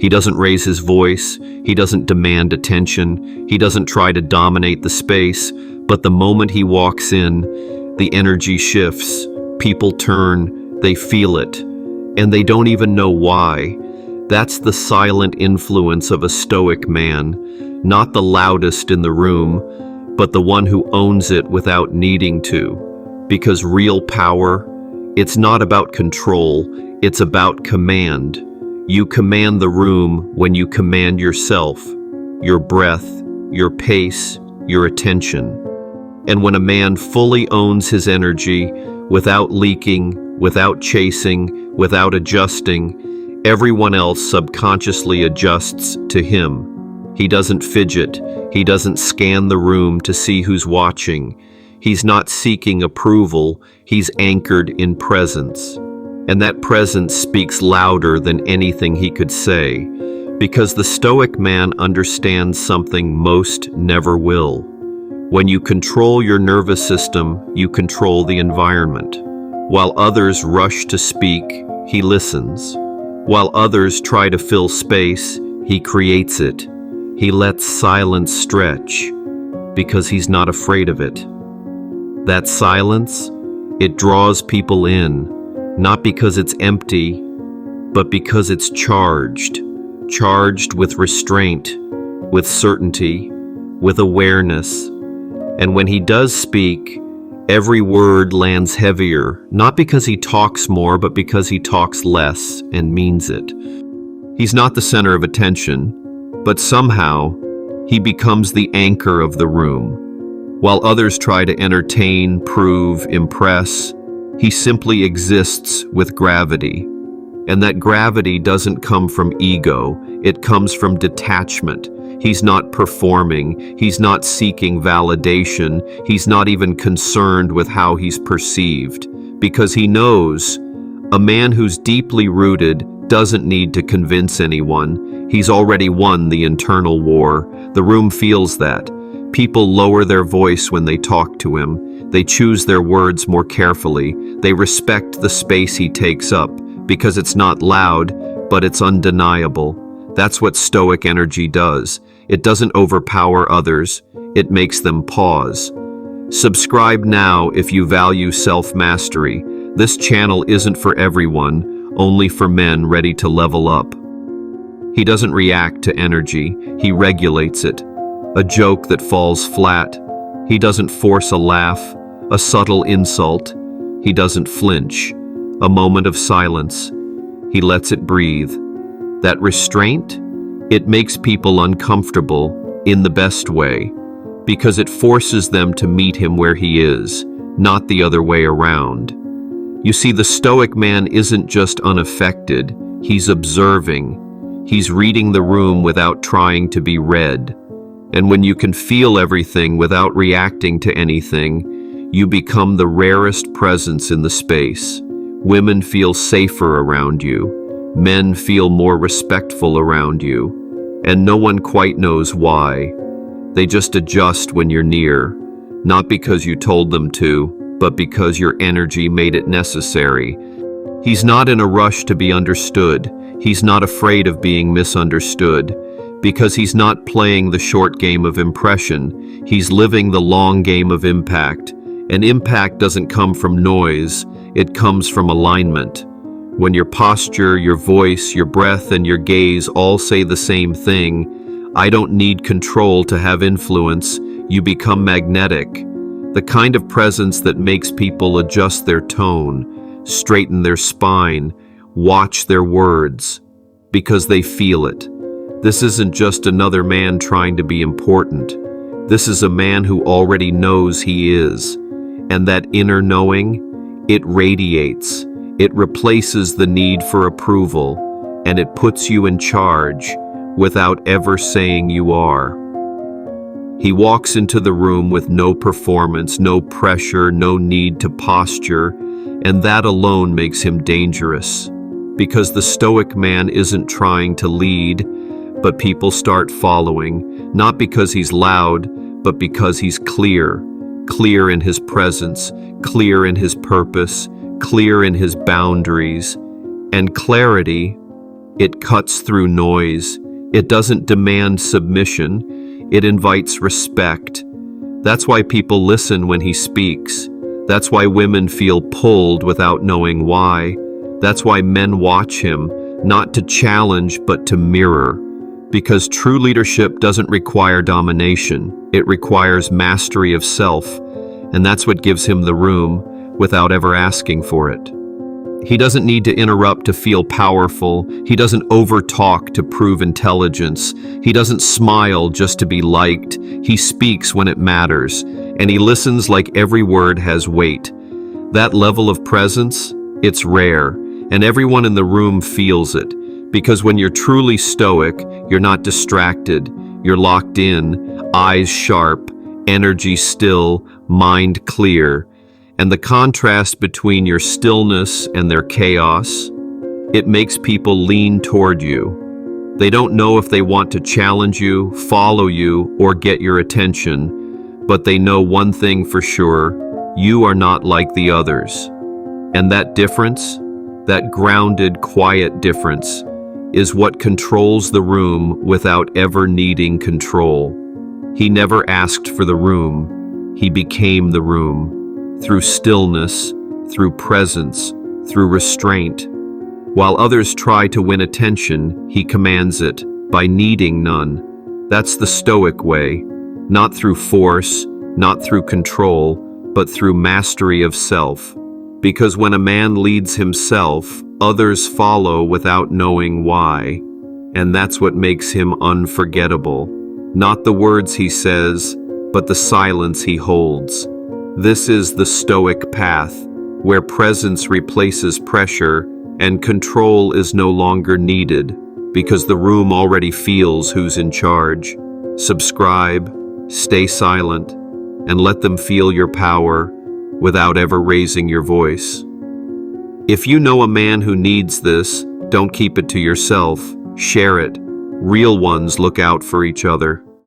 He doesn't raise his voice, he doesn't demand attention, he doesn't try to dominate the space, but the moment he walks in, the energy shifts, people turn, they feel it, and they don't even know why. That's the silent influence of a Stoic man, not the loudest in the room, but the one who owns it without needing to. Because real power, it's not about control, it's about command. You command the room when you command yourself, your breath, your pace, your attention. And when a man fully owns his energy, without leaking, without chasing, without adjusting, everyone else subconsciously adjusts to him. He doesn't fidget, he doesn't scan the room to see who's watching. He's not seeking approval, he's anchored in presence. And that presence speaks louder than anything he could say, because the Stoic man understands something most never will. When you control your nervous system, you control the environment. While others rush to speak, he listens. While others try to fill space, he creates it. He lets silence stretch, because he's not afraid of it. That silence, it draws people in. Not because it's empty, but because it's charged with restraint, with certainty, with awareness. And when he does speak, every word lands heavier, not because he talks more, but because he talks less and means it. He's not the center of attention, but somehow he becomes the anchor of the room. While others try to entertain, prove, impress, he simply exists with gravity. And that gravity doesn't come from ego, it comes from detachment. He's not performing, he's not seeking validation, he's not even concerned with how he's perceived. Because he knows a man who's deeply rooted doesn't need to convince anyone. He's already won the internal war. The room feels that. People lower their voice when they talk to him. They choose their words more carefully. They respect the space he takes up, because it's not loud, but it's undeniable. That's what Stoic energy does. It doesn't overpower others. It makes them pause. Subscribe now if you value self-mastery. This channel isn't for everyone, only for men ready to level up. He doesn't react to energy. He regulates it. A joke that falls flat. He doesn't force a laugh, a subtle insult. He doesn't flinch. A moment of silence. He lets it breathe. That restraint, it makes people uncomfortable in the best way, because it forces them to meet him where he is, not the other way around. You see, the Stoic man isn't just unaffected, he's observing. He's reading the room without trying to be read. And when you can feel everything without reacting to anything, you become the rarest presence in the space. Women feel safer around you. Men feel more respectful around you. And no one quite knows why. They just adjust when you're near, not because you told them to, but because your energy made it necessary. He's not in a rush to be understood. He's not afraid of being misunderstood. Because he's not playing the short game of impression, he's living the long game of impact. And impact doesn't come from noise, it comes from alignment. When your posture, your voice, your breath, and your gaze all say the same thing, I don't need control to have influence, you become magnetic. The kind of presence that makes people adjust their tone, straighten their spine, watch their words, because they feel it. This isn't just another man trying to be important. This is a man who already knows he is. And that inner knowing, it radiates. It replaces the need for approval, and it puts you in charge without ever saying you are. He walks into the room with no performance, no pressure, no need to posture, and that alone makes him dangerous. Because the Stoic man isn't trying to lead, but people start following, not because he's loud, but because he's clear. Clear in his presence, clear in his purpose, clear in his boundaries. And clarity, It cuts through noise. It doesn't demand submission. It invites respect. That's why people listen when he speaks. That's why women feel pulled without knowing why. That's why men watch him, not to challenge, but to mirror. Because true leadership doesn't require domination. It requires mastery of self. And that's what gives him the room without ever asking for it. He doesn't need to interrupt to feel powerful. He doesn't overtalk to prove intelligence. He doesn't smile just to be liked. He speaks when it matters, and he listens like every word has weight. That level of presence, it's rare, and everyone in the room feels it. Because when you're truly stoic, you're not distracted. You're locked in, eyes sharp, energy still, mind clear. And the contrast between your stillness and their chaos, it makes people lean toward you. They don't know if they want to challenge you, follow you, or get your attention, but they know one thing for sure: you are not like the others. And that difference, that grounded, quiet difference, is what controls the room without ever needing control. He never asked for the room, he became the room. Through stillness, through presence, through restraint. While others try to win attention, he commands it, by needing none. That's the Stoic way, not through force, not through control, but through mastery of self. Because when a man leads himself, others follow without knowing why. And that's what makes him unforgettable. Not the words he says, but the silence he holds. This is the Stoic path, where presence replaces pressure and control is no longer needed, because the room already feels who's in charge. Subscribe, stay silent, and let them feel your power without ever raising your voice. If you know a man who needs this, don't keep it to yourself. Share it. Real ones look out for each other.